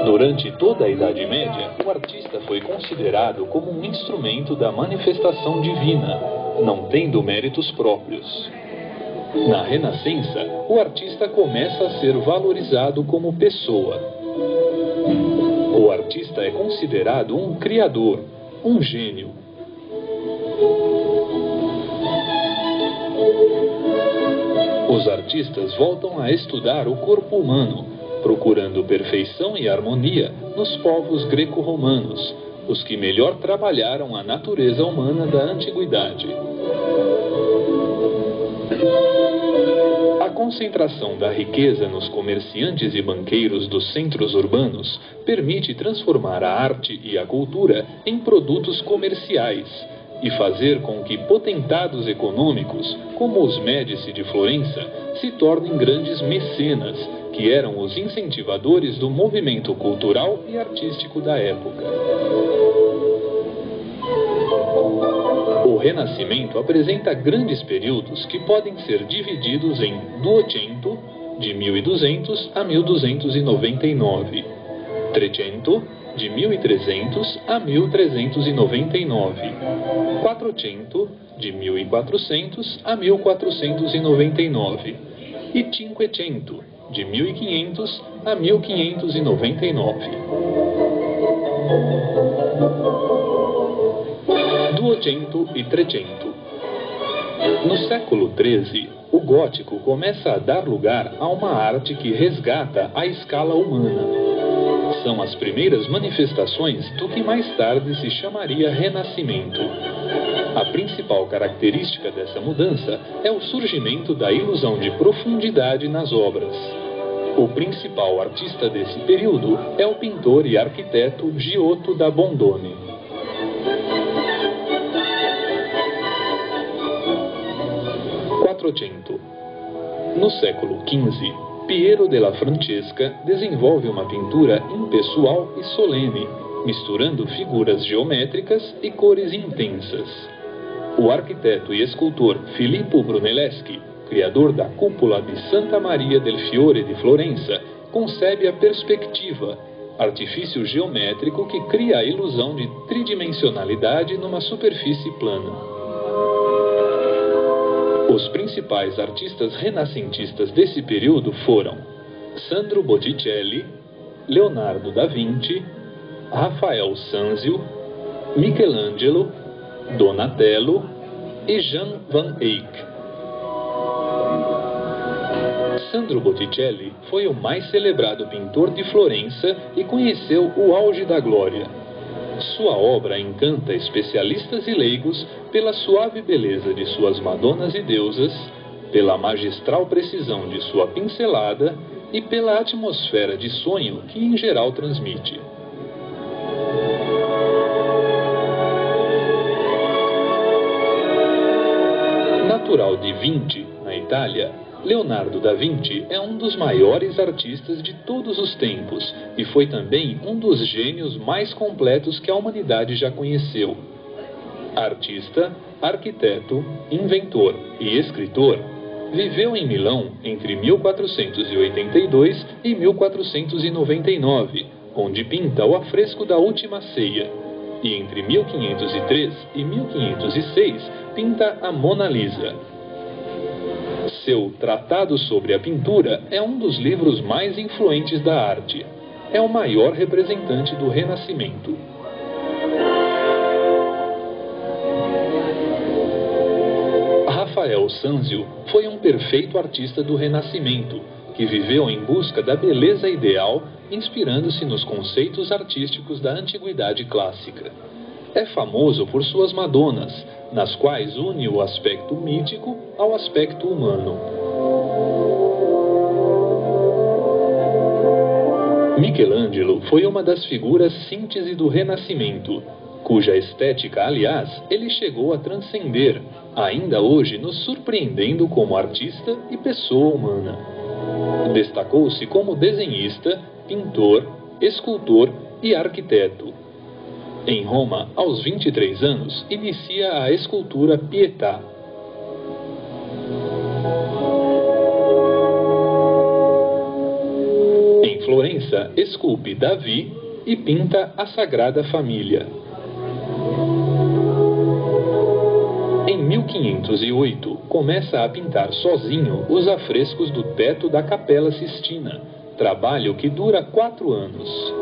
Durante toda a Idade Média, o artista foi considerado como um instrumento da manifestação divina, não tendo méritos próprios. Na Renascença, o artista começa a ser valorizado como pessoa. O artista é considerado um criador, um gênio. Os artistas voltam a estudar o corpo humano, procurando perfeição e harmonia nos povos greco-romanos, os que melhor trabalharam a natureza humana da antiguidade. A concentração da riqueza nos comerciantes e banqueiros dos centros urbanos permite transformar a arte e a cultura em produtos comerciais e fazer com que potentados econômicos, como os Médici de Florença, se tornem grandes mecenas, que eram os incentivadores do movimento cultural e artístico da época. O Renascimento apresenta grandes períodos que podem ser divididos em Duecento, de 1200 a 1299, Trecento, de 1300 a 1399, Quattrocento, de 1400 a 1499, e Cinquecento, de 1500 a 1599. Duecento e Trecento. No século XIII, o gótico começa a dar lugar a uma arte que resgata a escala humana. São as primeiras manifestações do que mais tarde se chamaria Renascimento. A principal característica dessa mudança é o surgimento da ilusão de profundidade nas obras. O principal artista desse período é o pintor e arquiteto Giotto da Bondone. Quattrocento. No século XV, Piero della Francesca desenvolve uma pintura impessoal e solene, misturando figuras geométricas e cores intensas. O arquiteto e escultor Filippo Brunelleschi, criador da cúpula de Santa Maria del Fiore de Florença, concebe a perspectiva, artifício geométrico que cria a ilusão de tridimensionalidade numa superfície plana. Os principais artistas renascentistas desse período foram Sandro Botticelli, Leonardo da Vinci, Rafael Sanzio, Michelangelo, Donatello e Jan van Eyck. Sandro Botticelli foi o mais celebrado pintor de Florença e conheceu o auge da glória. Sua obra encanta especialistas e leigos pela suave beleza de suas madonas e deusas, pela magistral precisão de sua pincelada e pela atmosfera de sonho que em geral transmite. Natural de Vinci, na Itália, Leonardo da Vinci é um dos maiores artistas de todos os tempos e foi também um dos gênios mais completos que a humanidade já conheceu. Artista, arquiteto, inventor e escritor, viveu em Milão entre 1482 e 1499, onde pinta o afresco da Última Ceia, e entre 1503 e 1506 pinta a Mona Lisa. Seu Tratado sobre a Pintura é um dos livros mais influentes da arte. É o maior representante do Renascimento. Rafael Sanzio foi um perfeito artista do Renascimento, que viveu em busca da beleza ideal, inspirando-se nos conceitos artísticos da antiguidade clássica. É famoso por suas Madonas, nas quais une o aspecto mítico ao aspecto humano. Michelangelo foi uma das figuras síntese do Renascimento, cuja estética, aliás, ele chegou a transcender, ainda hoje nos surpreendendo como artista e pessoa humana. Destacou-se como desenhista, pintor, escultor e arquiteto. Em Roma, aos 23 anos, inicia a escultura Pietà. Em Florença, Renascença esculpe Davi e pinta a Sagrada Família. Em 1508, começa a pintar sozinho os afrescos do teto da Capela Sistina, trabalho que dura 4 anos.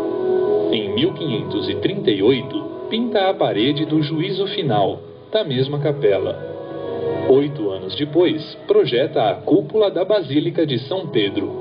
Em 1538, pinta a parede do Juízo Final, da mesma capela. 8 anos depois, projeta a cúpula da Basílica de São Pedro.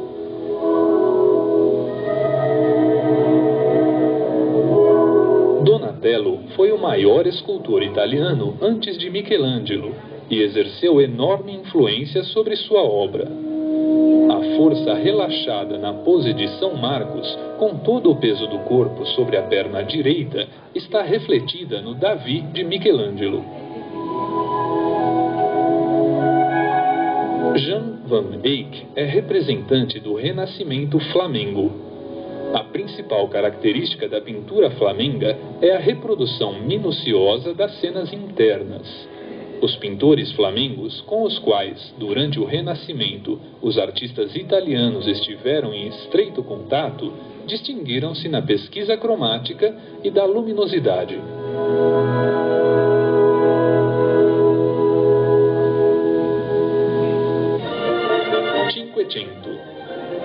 Donatello foi o maior escultor italiano antes de Michelangelo e exerceu enorme influência sobre sua obra. A força relaxada na pose de São Marcos, com todo o peso do corpo sobre a perna direita, está refletida no Davi de Michelangelo. Jan van Eyck é representante do Renascimento flamengo. A principal característica da pintura flamenga é a reprodução minuciosa das cenas internas. Os pintores flamengos, com os quais, durante o Renascimento, os artistas italianos estiveram em estreito contato, distinguiram-se na pesquisa cromática e da luminosidade. Cinquecento.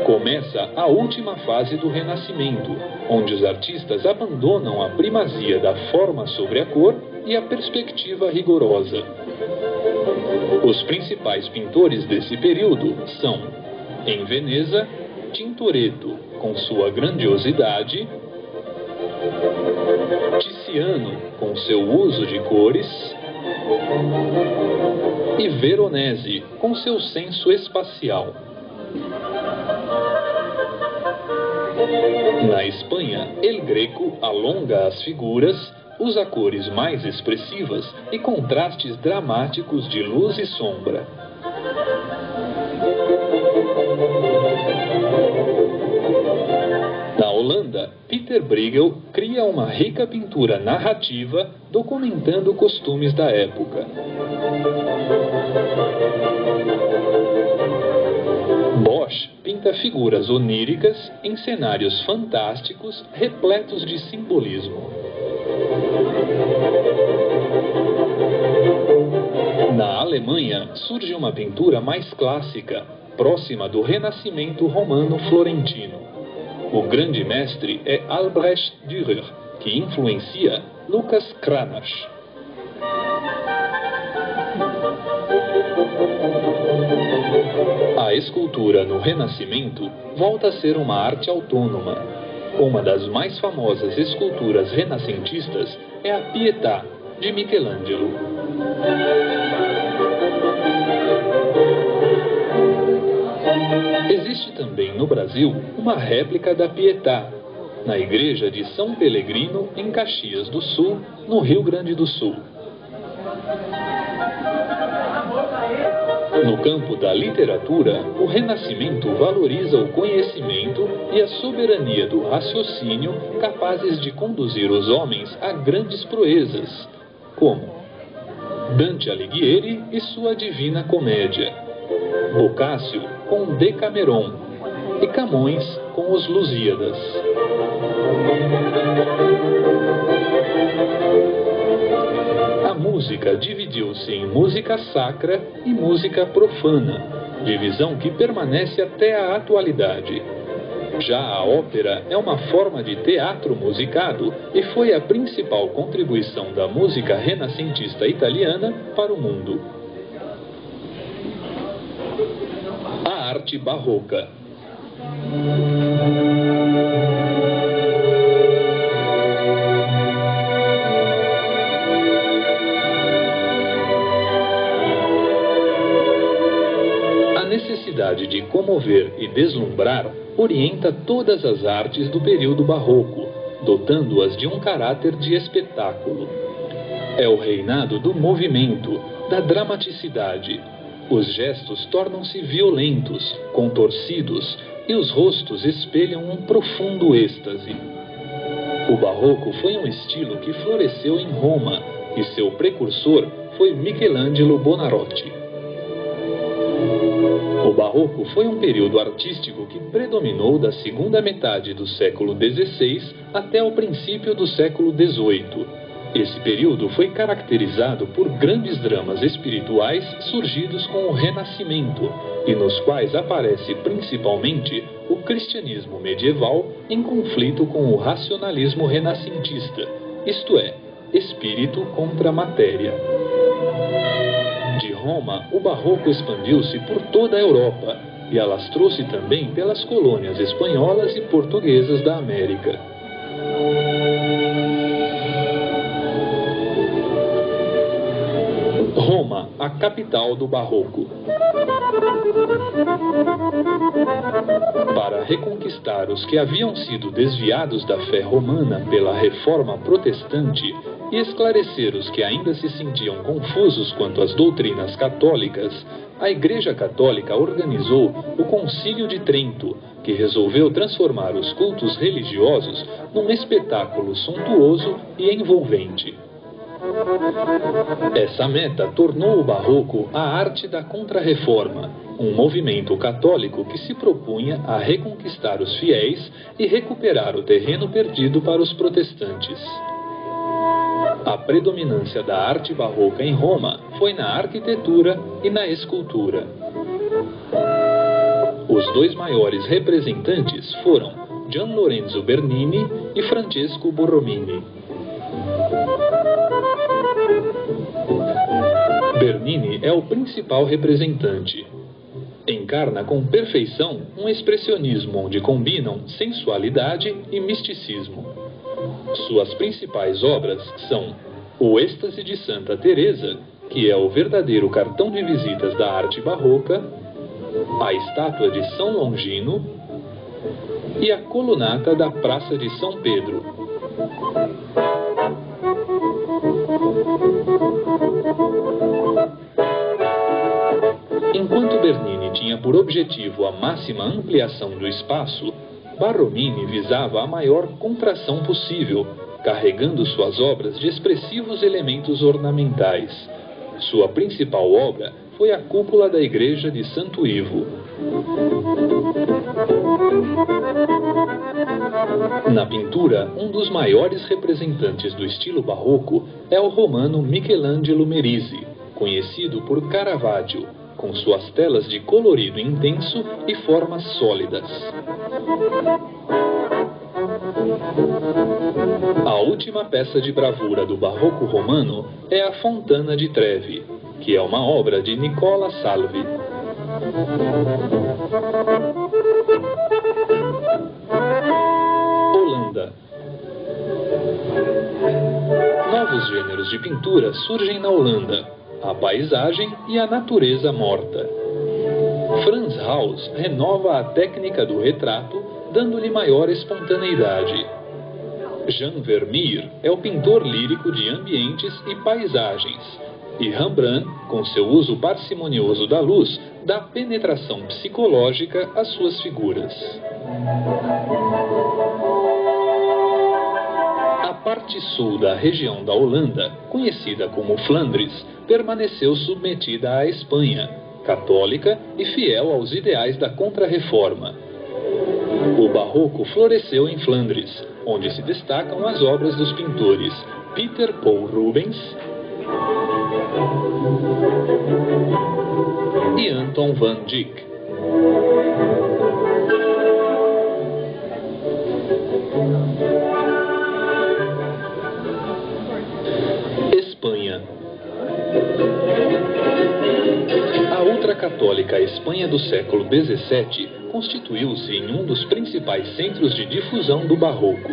Começa a última fase do Renascimento, onde os artistas abandonam a primazia da forma sobre a cor e a perspectiva rigorosa. Os principais pintores desse período são, em Veneza, Tintoretto, com sua grandiosidade, Tiziano, com seu uso de cores, e Veronese, com seu senso espacial. Na Espanha, El Greco alonga as figuras, usa cores mais expressivas e contrastes dramáticos de luz e sombra. Na Holanda, Pieter Bruegel cria uma rica pintura narrativa documentando costumes da época. Bosch pinta figuras oníricas em cenários fantásticos repletos de simbolismo. Na Alemanha, surge uma pintura mais clássica, próxima do Renascimento romano florentino. O grande mestre é Albrecht Dürer, que influencia Lucas Cranach. A escultura no Renascimento volta a ser uma arte autônoma. Uma das mais famosas esculturas renascentistas é a Pietà, de Michelangelo. Existe também no Brasil uma réplica da Pietà, na igreja de São Pelegrino, em Caxias do Sul, no Rio Grande do Sul. No campo da literatura, o Renascimento valoriza o conhecimento e a soberania do raciocínio capazes de conduzir os homens a grandes proezas, como Dante Alighieri e sua Divina Comédia, Boccaccio com Decameron e Camões com os Lusíadas. A música dividiu-se em música sacra e música profana, divisão que permanece até a atualidade. Já a ópera é uma forma de teatro musicado e foi a principal contribuição da música renascentista italiana para o mundo. A arte barroca. A necessidade de comover e deslumbrar orienta todas as artes do período barroco, dotando-as de um caráter de espetáculo. É o reinado do movimento, da dramaticidade. Os gestos tornam-se violentos, contorcidos, e os rostos espelham um profundo êxtase. O barroco foi um estilo que floresceu em Roma, e seu precursor foi Michelangelo Buonarroti. O Barroco foi um período artístico que predominou da segunda metade do século XVI até o princípio do século XVIII. Esse período foi caracterizado por grandes dramas espirituais surgidos com o Renascimento, e nos quais aparece principalmente o cristianismo medieval em conflito com o racionalismo renascentista, isto é, espírito contra matéria. De Roma, o Barroco expandiu-se por toda a Europa e alastrou-se também pelas colônias espanholas e portuguesas da América. Roma, a capital do Barroco. Para reconquistar os que haviam sido desviados da fé romana pela reforma protestante e esclarecer os que ainda se sentiam confusos quanto às doutrinas católicas, a Igreja Católica organizou o Concílio de Trento, que resolveu transformar os cultos religiosos num espetáculo suntuoso e envolvente. Essa meta tornou o Barroco a arte da Contra-Reforma, um movimento católico que se propunha a reconquistar os fiéis e recuperar o terreno perdido para os protestantes. A predominância da arte barroca em Roma foi na arquitetura e na escultura. Os dois maiores representantes foram Gian Lorenzo Bernini e Francesco Borromini. Bernini é o principal representante. Encarna com perfeição um expressionismo onde combinam sensualidade e misticismo. Suas principais obras são o Êxtase de Santa Teresa, que é o verdadeiro cartão de visitas da arte barroca, a estátua de São Longino e a colunata da Praça de São Pedro. Enquanto Bernini tinha por objetivo a máxima ampliação do espaço, Borromini visava a maior contração possível, carregando suas obras de expressivos elementos ornamentais. Sua principal obra foi a cúpula da igreja de Santo Ivo. Na pintura, um dos maiores representantes do estilo barroco é o romano Michelangelo Merisi, conhecido por Caravaggio, com suas telas de colorido intenso e formas sólidas. A última peça de bravura do barroco romano é a Fontana di Trevi, que é uma obra de Nicola Salvi. Holanda. Novos gêneros de pintura surgem na Holanda: a paisagem e a natureza morta. Frans Hals renova a técnica do retrato, dando-lhe maior espontaneidade. Jan Vermeer é o pintor lírico de ambientes e paisagens, e Rembrandt, com seu uso parcimonioso da luz, dá penetração psicológica às suas figuras. A parte sul da região da Holanda, conhecida como Flandres, permaneceu submetida à Espanha, católica e fiel aos ideais da Contra-Reforma. O Barroco floresceu em Flandres, onde se destacam as obras dos pintores Pieter Paul Rubens e Anton van Dyck. Espanha. A ultracatólica Espanha do século XVII constituiu-se em um dos principais centros de difusão do Barroco.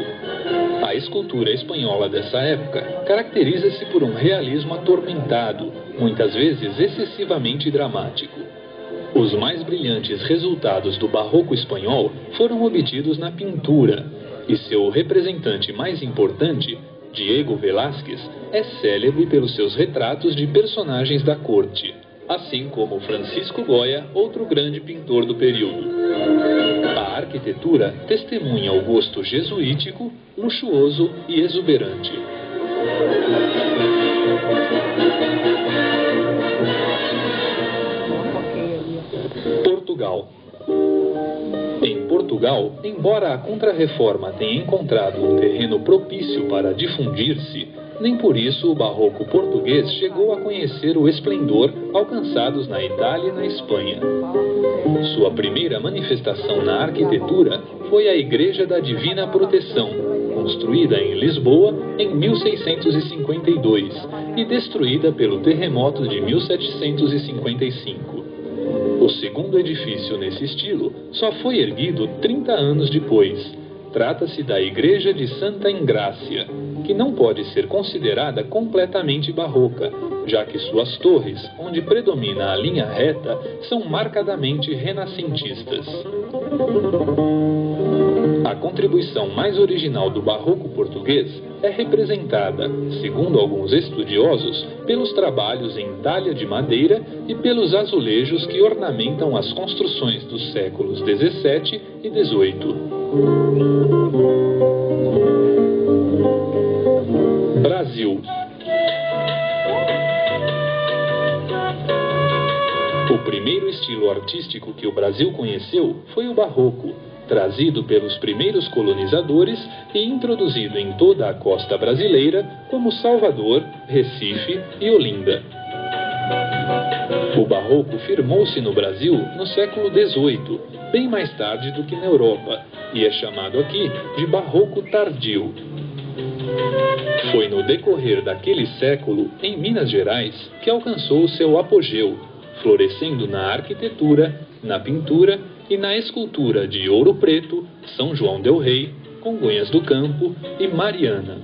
A escultura espanhola dessa época caracteriza-se por um realismo atormentado, muitas vezes excessivamente dramático. Os mais brilhantes resultados do Barroco espanhol foram obtidos na pintura, e seu representante mais importante, Diego Velázquez, é célebre pelos seus retratos de personagens da corte, assim como Francisco Goya, outro grande pintor do período. A arquitetura testemunha o gosto jesuítico, luxuoso e exuberante. Portugal. Portugal. Em Portugal, embora a Contra-Reforma tenha encontrado um terreno propício para difundir-se, nem por isso o barroco português chegou a conhecer o esplendor alcançados na Itália e na Espanha. Sua primeira manifestação na arquitetura foi a Igreja da Divina Proteção, construída em Lisboa em 1652 e destruída pelo terremoto de 1755. O segundo edifício nesse estilo só foi erguido 30 anos depois. Trata-se da Igreja de Santa Engrácia, que não pode ser considerada completamente barroca, já que suas torres, onde predomina a linha reta, são marcadamente renascentistas. A contribuição mais original do barroco português é representada, segundo alguns estudiosos, pelos trabalhos em talha de madeira e pelos azulejos que ornamentam as construções dos séculos XVII e XVIII. Brasil. O primeiro estilo artístico que o Brasil conheceu foi o barroco, trazido pelos primeiros colonizadores e introduzido em toda a costa brasileira, como Salvador, Recife e Olinda. O barroco firmou-se no Brasil no século XVIII, bem mais tarde do que na Europa, e é chamado aqui de barroco tardio. Foi no decorrer daquele século, em Minas Gerais, que alcançou seu apogeu, florescendo na arquitetura, na pintura e na escultura de Ouro Preto, São João del Rei, Congonhas do Campo e Mariana.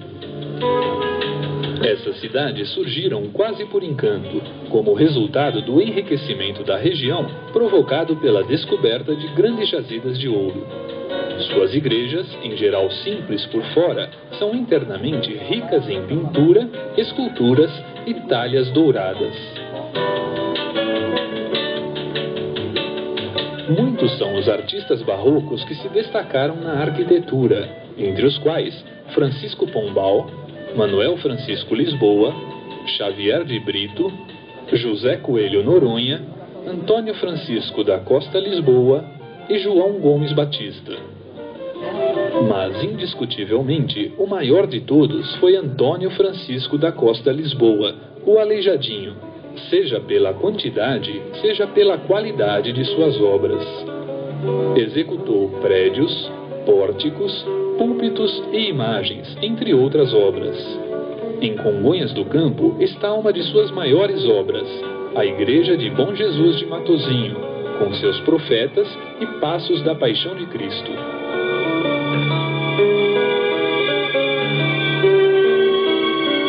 Essas cidades surgiram quase por encanto, como resultado do enriquecimento da região provocado pela descoberta de grandes jazidas de ouro. Suas igrejas, em geral simples por fora, são internamente ricas em pintura, esculturas e talhas douradas. Muitos são os artistas barrocos que se destacaram na arquitetura, entre os quais Francisco Pombal, Manuel Francisco Lisboa, Xavier de Brito, José Coelho Noronha, Antônio Francisco da Costa Lisboa e João Gomes Batista. Mas, indiscutivelmente, o maior de todos foi Antônio Francisco da Costa Lisboa, o Aleijadinho, seja pela quantidade, seja pela qualidade de suas obras. Executou prédios, pórticos, púlpitos e imagens, entre outras obras. Em Congonhas do Campo está uma de suas maiores obras, a Igreja de Bom Jesus de Matozinho, com seus profetas e passos da Paixão de Cristo.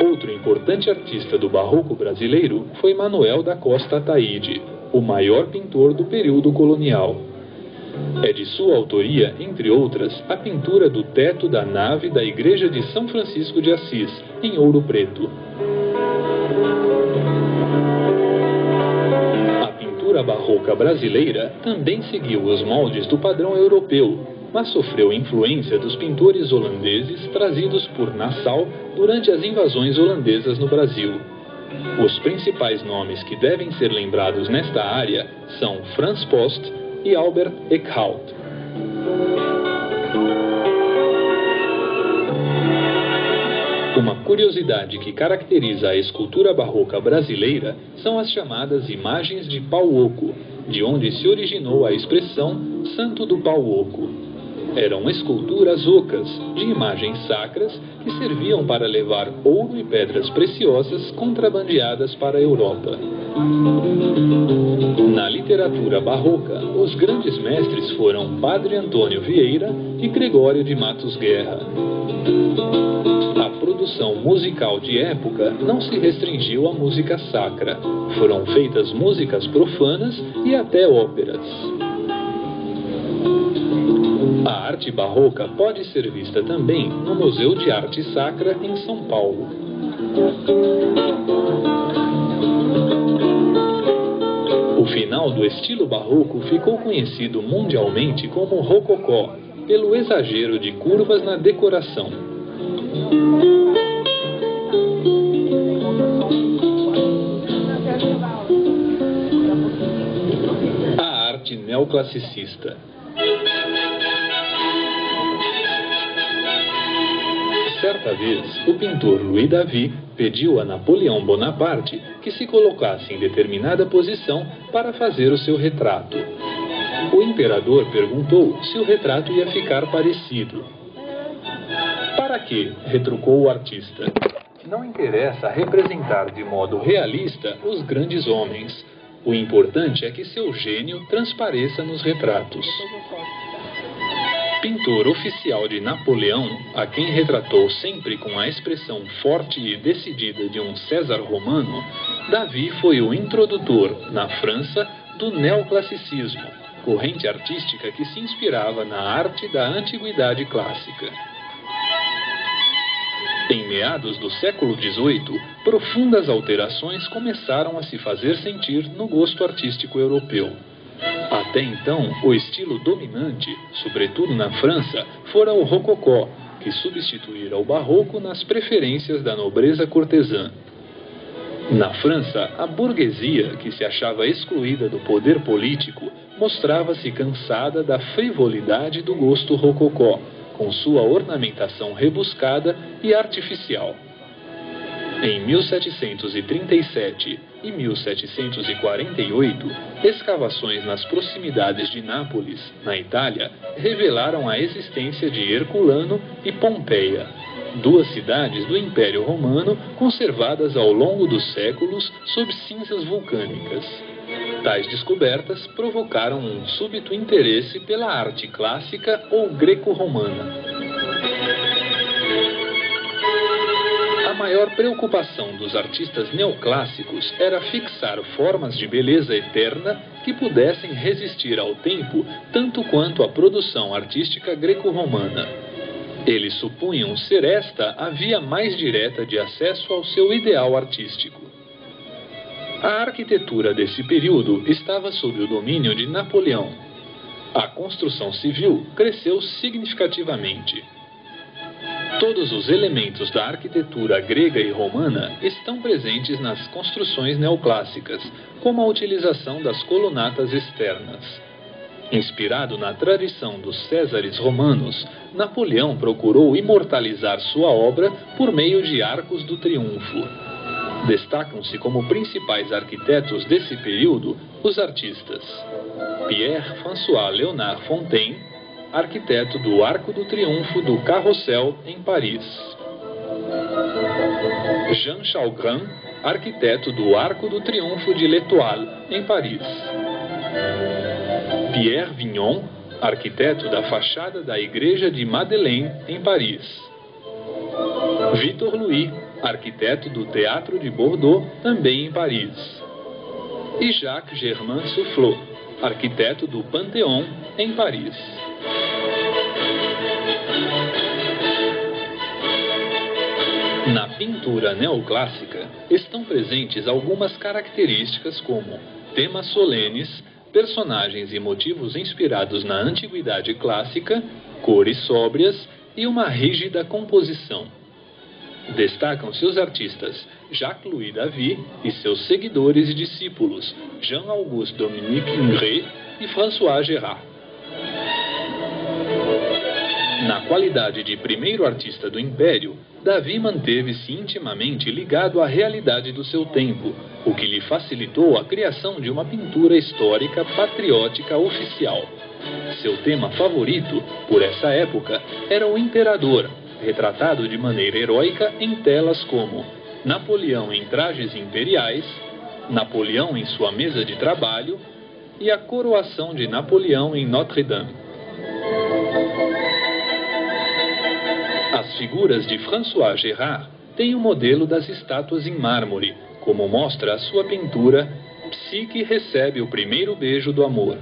Outro importante artista do barroco brasileiro foi Manuel da Costa Ataíde, o maior pintor do período colonial. É de sua autoria, entre outras, a pintura do teto da nave da Igreja de São Francisco de Assis, em Ouro Preto. A pintura barroca brasileira também seguiu os moldes do padrão europeu, mas sofreu influência dos pintores holandeses trazidos por Nassau durante as invasões holandesas no Brasil. Os principais nomes que devem ser lembrados nesta área são Frans Post e Albert Eckhout. Uma curiosidade que caracteriza a escultura barroca brasileira são as chamadas imagens de pau oco, de onde se originou a expressão Santo do Pau Oco. Eram esculturas ocas, de imagens sacras, que serviam para levar ouro e pedras preciosas contrabandeadas para a Europa. Na literatura barroca, os grandes mestres foram Padre Antônio Vieira e Gregório de Matos Guerra. A produção musical de época não se restringiu à música sacra. Foram feitas músicas profanas e até óperas. A arte barroca pode ser vista também no Museu de Arte Sacra em São Paulo. O final do estilo barroco ficou conhecido mundialmente como rococó, pelo exagero de curvas na decoração. A arte neoclassicista. Certa vez, o pintor Louis David pediu a Napoleão Bonaparte que se colocasse em determinada posição para fazer o seu retrato. O imperador perguntou se o retrato ia ficar parecido. "Para quê?", retrucou o artista. "Não interessa representar de modo realista os grandes homens. O importante é que seu gênio transpareça nos retratos." Pintor oficial de Napoleão, a quem retratou sempre com a expressão forte e decidida de um César romano, David foi o introdutor, na França, do neoclassicismo, corrente artística que se inspirava na arte da antiguidade clássica. Em meados do século XVIII, profundas alterações começaram a se fazer sentir no gosto artístico europeu. Até então, o estilo dominante, sobretudo na França, fora o rococó, que substituíra o barroco nas preferências da nobreza cortesã. Na França, a burguesia, que se achava excluída do poder político, mostrava-se cansada da frivolidade do gosto rococó, com sua ornamentação rebuscada e artificial. Em 1737 e 1748, escavações nas proximidades de Nápoles, na Itália, revelaram a existência de Herculano e Pompeia, duas cidades do Império Romano conservadas ao longo dos séculos sob cinzas vulcânicas. Tais descobertas provocaram um súbito interesse pela arte clássica ou greco-romana. A maior preocupação dos artistas neoclássicos era fixar formas de beleza eterna que pudessem resistir ao tempo tanto quanto a produção artística greco-romana. Eles supunham ser esta a via mais direta de acesso ao seu ideal artístico. A arquitetura desse período estava sob o domínio de Napoleão. A construção civil cresceu significativamente. Todos os elementos da arquitetura grega e romana estão presentes nas construções neoclássicas, como a utilização das colunatas externas. Inspirado na tradição dos Césares romanos, Napoleão procurou imortalizar sua obra por meio de arcos do triunfo. Destacam-se como principais arquitetos desse período os artistas Pierre-François Léonard Fontaine, arquiteto do Arco do Triunfo do Carrossel, em Paris; Jean Chalgrin, arquiteto do Arco do Triunfo de l'Étoile, em Paris; Pierre Vignon, arquiteto da fachada da Igreja de Madeleine, em Paris; Victor Louis, arquiteto do Teatro de Bordeaux, também em Paris; e Jacques Germain Soufflot, arquiteto do Panthéon, em Paris. Na pintura neoclássica estão presentes algumas características como temas solenes, personagens e motivos inspirados na antiguidade clássica, cores sóbrias e uma rígida composição. Destacam-se os artistas Jacques-Louis David e seus seguidores e discípulos Jean-Auguste Dominique Ingres e François Gérard. Na qualidade de primeiro artista do Império, Davi manteve-se intimamente ligado à realidade do seu tempo, o que lhe facilitou a criação de uma pintura histórica patriótica oficial. Seu tema favorito, por essa época, era o imperador, retratado de maneira heróica em telas como Napoleão em trajes imperiais, Napoleão em sua mesa de trabalho e a coroação de Napoleão em Notre-Dame. As figuras de François Gérard têm o modelo das estátuas em mármore, como mostra a sua pintura Psique recebe o primeiro beijo do amor.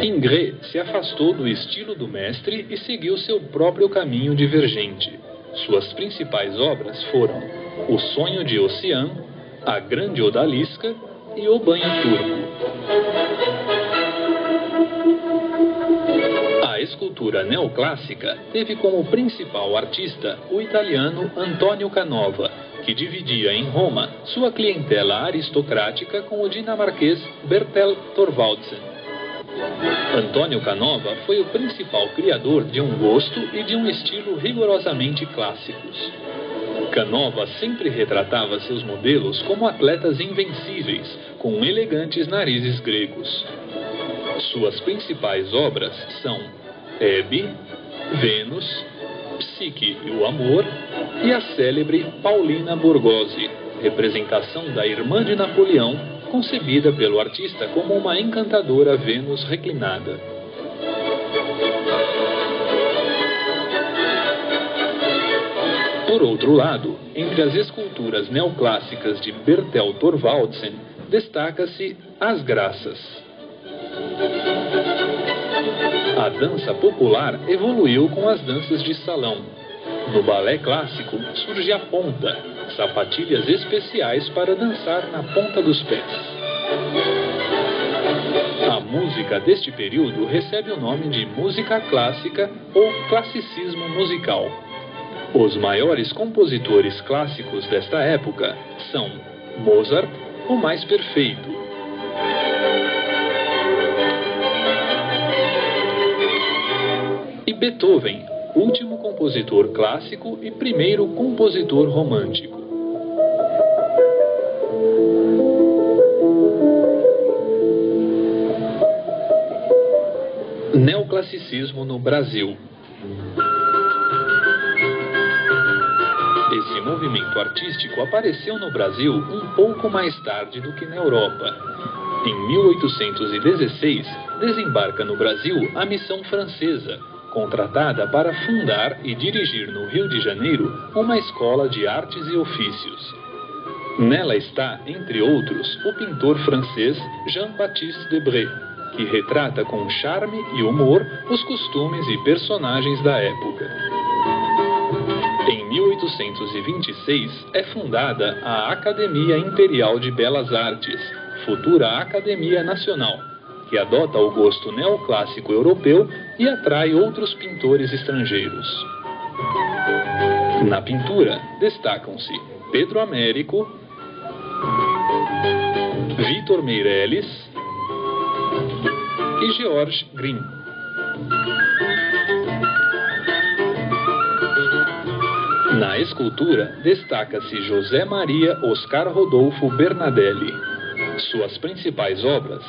Ingres se afastou do estilo do mestre e seguiu seu próprio caminho divergente. Suas principais obras foram O Sonho de Ossian, A Grande Odalisca e O Banho Turco. A escultura neoclássica teve como principal artista o italiano Antonio Canova, que dividia em Roma sua clientela aristocrática com o dinamarquês Bertel Thorvaldsen. Antônio Canova foi o principal criador de um gosto e de um estilo rigorosamente clássicos. Canova sempre retratava seus modelos como atletas invencíveis, com elegantes narizes gregos. Suas principais obras são Hebe, Vênus, Psique e o Amor e a célebre Paulina Borghese, representação da irmã de Napoleão, concebida pelo artista como uma encantadora Vênus reclinada. Por outro lado, entre as esculturas neoclássicas de Bertel Thorvaldsen, destaca-se As Graças. A dança popular evoluiu com as danças de salão. No balé clássico surge a ponta, sapatilhas especiais para dançar na ponta dos pés. A música deste período recebe o nome de música clássica ou classicismo musical. Os maiores compositores clássicos desta época são Mozart, o mais perfeito, e Beethoven, último compositor clássico e primeiro compositor romântico. Neoclassicismo no Brasil. Esse movimento artístico apareceu no Brasil um pouco mais tarde do que na Europa. Em 1816, desembarca no Brasil a missão francesa, contratada para fundar e dirigir no Rio de Janeiro uma escola de artes e ofícios. Nela está, entre outros, o pintor francês Jean-Baptiste Debré, que retrata com charme e humor os costumes e personagens da época. Em 1826 é fundada a Academia Imperial de Belas Artes, futura Academia Nacional, que adota o gosto neoclássico europeu e atrai outros pintores estrangeiros. Na pintura destacam-se Pedro Américo, Vitor Meirelles e George Grimm. Na escultura destaca-se José Maria Oscar Rodolfo Bernadelli. Suas principais obras